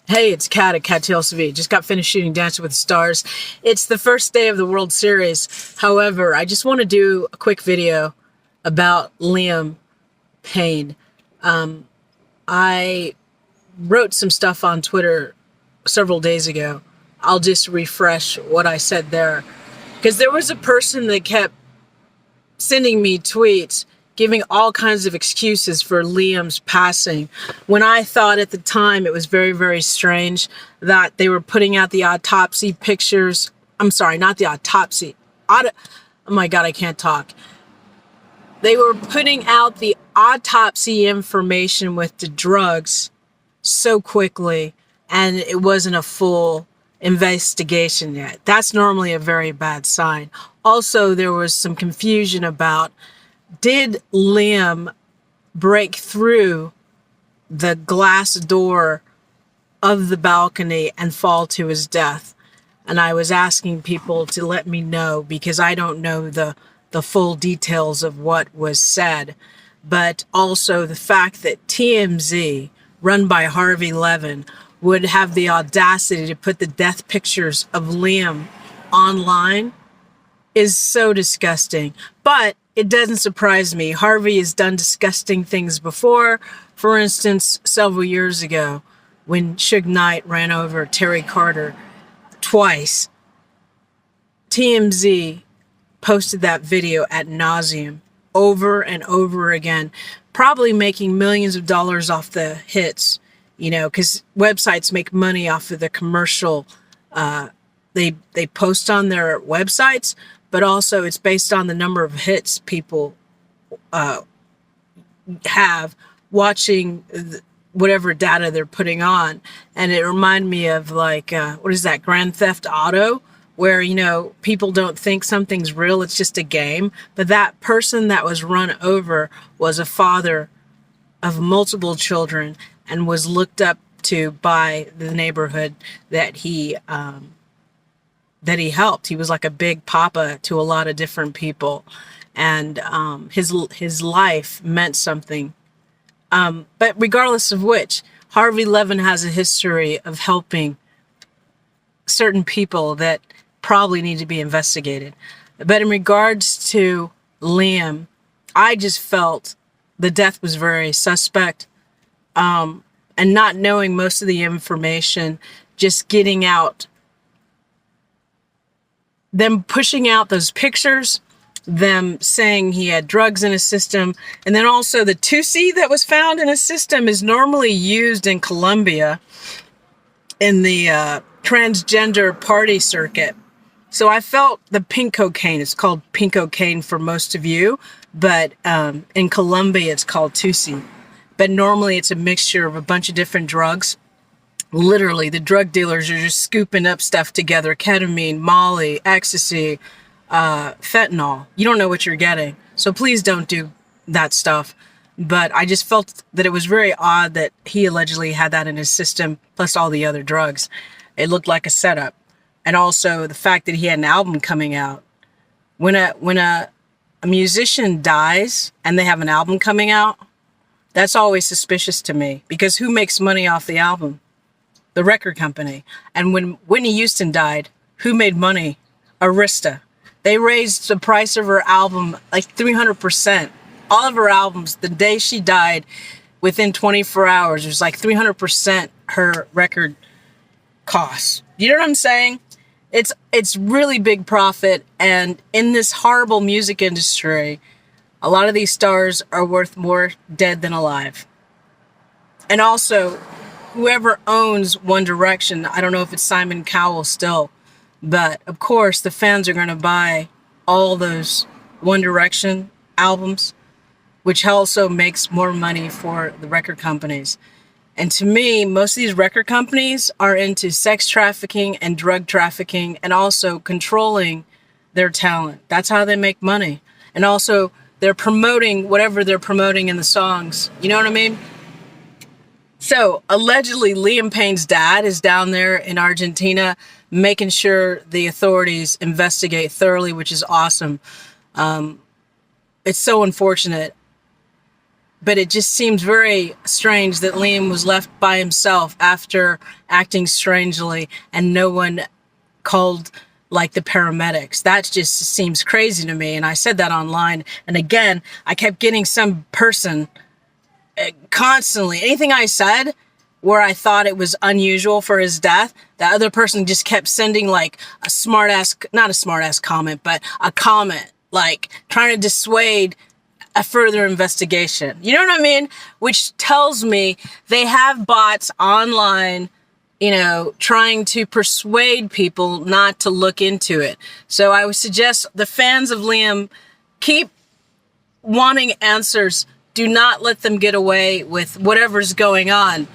Hey, it's Kat at Kattalestv. Just got finished shooting Dancing with the Stars. It's the first day of the World Series. However, I just want to do a quick video about Liam Payne. I wrote some stuff on Twitter several days ago. I'll just refresh what I said there. Because there was a person that kept sending me tweets giving all kinds of excuses for Liam's passing, when I thought at the time it was very, very strange that they were putting out the autopsy pictures. I'm sorry, not the autopsy. Oh my God, I can't talk. They were putting out the autopsy information with the drugs so quickly, and it wasn't a full investigation yet. That's normally a very bad sign. Also, there was some confusion about, did Liam break through the glass door of the balcony and fall to his death? And I was asking people to let me know, because I don't know the full details of what was said. But also the fact that TMZ, run by Harvey Levin, would have the audacity to put the death pictures of Liam online is so disgusting. But it doesn't surprise me. Harvey has done disgusting things before. For instance, several years ago, when Suge Knight ran over Terry Carter twice, TMZ posted that video ad nauseum over and over again, probably making millions of dollars off the hits, because websites make money off of the commercial they post on their websites, but also it's based on the number of hits people have watching whatever data they're putting on. And it reminded me of what is that, Grand Theft Auto, where, people don't think something's real, it's just a game. But that person that was run over was a father of multiple children and was looked up to by the neighborhood that he helped. He was like a big papa to a lot of different people, and his life meant something. But regardless of which, Harvey Levin has a history of helping certain people that probably need to be investigated. But in regards to Liam, I just felt the death was very suspect. And not knowing most of the information, just getting out, them pushing out those pictures, them saying he had drugs in his system, and then also the 2C that was found in his system is normally used in Colombia in the transgender party circuit. So I felt the pink cocaine, it's called pink cocaine for most of you, but in Colombia it's called 2C. But normally it's a mixture of a bunch of different drugs. Literally, the drug dealers are just scooping up stuff together: ketamine, Molly, ecstasy, fentanyl. You don't know what you're getting. So please don't do that stuff. But I just felt that it was very odd that he allegedly had that in his system, plus all the other drugs. It looked like a setup. And also the fact that he had an album coming out. When a musician dies and they have an album coming out, that's always suspicious to me, because who makes money off the album? The record company. And when Whitney Houston died, who made money? Arista. They raised the price of her album like 300%. All of her albums, the day she died, within 24 hours, it was like 300% her record costs. You know what I'm saying? It's really big profit. And in this horrible music industry, a lot of these stars are worth more dead than alive. And also, whoever owns One Direction, I don't know if it's Simon Cowell still, but of course the fans are going to buy all those One Direction albums, which also makes more money for the record companies. And to me, most of these record companies are into sex trafficking and drug trafficking, and also controlling their talent. That's how they make money. And also, they're promoting whatever they're promoting in the songs. You know what I mean? So, allegedly, Liam Payne's dad is down there in Argentina making sure the authorities investigate thoroughly, which is awesome. It's so unfortunate but it just seems very strange that Liam was left by himself after acting strangely and no one called like the paramedics. That just seems crazy to me. And I said that online. And again, I kept getting some person constantly, anything I said where I thought it was unusual for his death, the other person just kept sending like a not a smart ass comment, but a comment, like trying to dissuade a further investigation. You know what I mean? Which tells me they have bots online, you know, trying to persuade people not to look into it. So I would suggest the fans of Liam keep wanting answers. Do not let them get away with whatever's going on.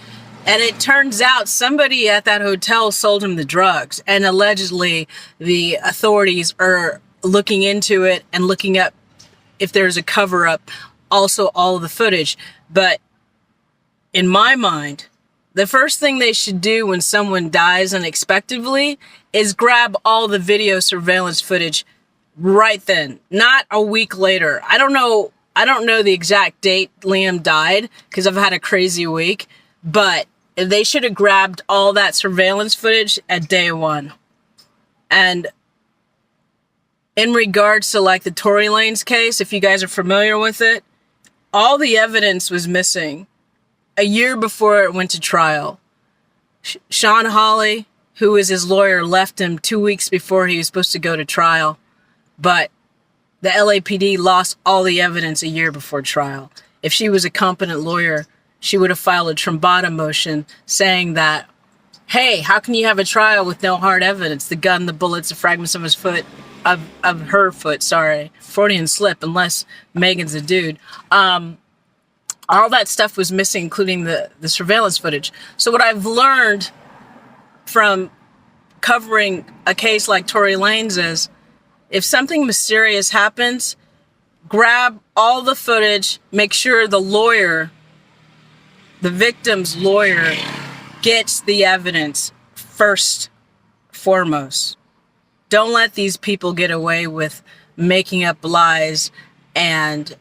And it turns out somebody at that hotel sold him the drugs. And allegedly the authorities are looking into it and looking up if there's a cover up, also all of the footage. But in my mind, the first thing they should do when someone dies unexpectedly is grab all the video surveillance footage right then, not a week later. I don't know the exact date Liam died because I've had a crazy week, but they should have grabbed all that surveillance footage at day one. And in regards to like the Tory Lanez case, if you guys are familiar with it, all the evidence was missing a year before it went to trial. Sean Hawley, who was his lawyer, left him 2 weeks before he was supposed to go to trial. But the LAPD lost all the evidence a year before trial. If she was a competent lawyer, she would have filed a trombata motion saying that, hey, how can you have a trial with no hard evidence? The gun, the bullets, the fragments of his foot, of her foot, sorry. Freudian slip, unless Megan's a dude. All that stuff was missing, including the surveillance footage. So what I've learned from covering a case like Tory Lanez is, if something mysterious happens, grab all the footage, make sure the lawyer, the victim's lawyer, gets the evidence first, foremost. Don't let these people get away with making up lies and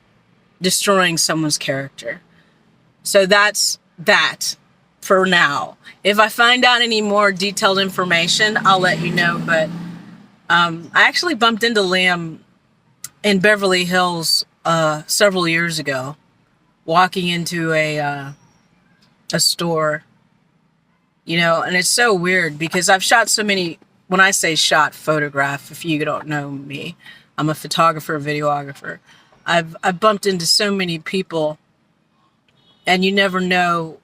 destroying someone's character. So that's that for now. If I find out any more detailed information, I'll let you know. But I actually bumped into Liam in Beverly Hills several years ago, walking into a store, you know, and it's so weird because I've shot so many. When I say shot, photograph, if you don't know me, I'm a photographer, videographer. I've bumped into so many people, and you never know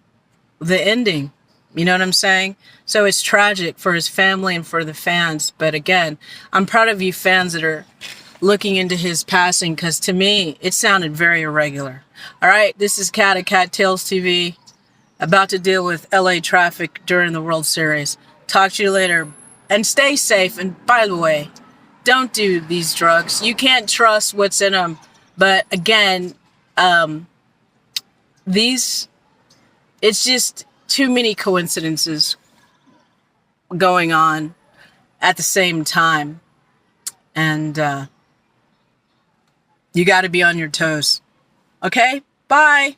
the ending. You know what I'm saying? So it's tragic for his family and for the fans. But again, I'm proud of you fans that are looking into his passing, because to me, it sounded very irregular. All right, this is Kat at Kattalestv, about to deal with LA traffic during the World Series. Talk to you later. And stay safe. And by the way, don't do these drugs. You can't trust what's in them. But again, it's just too many coincidences going on at the same time. And you got to be on your toes. Okay? Bye.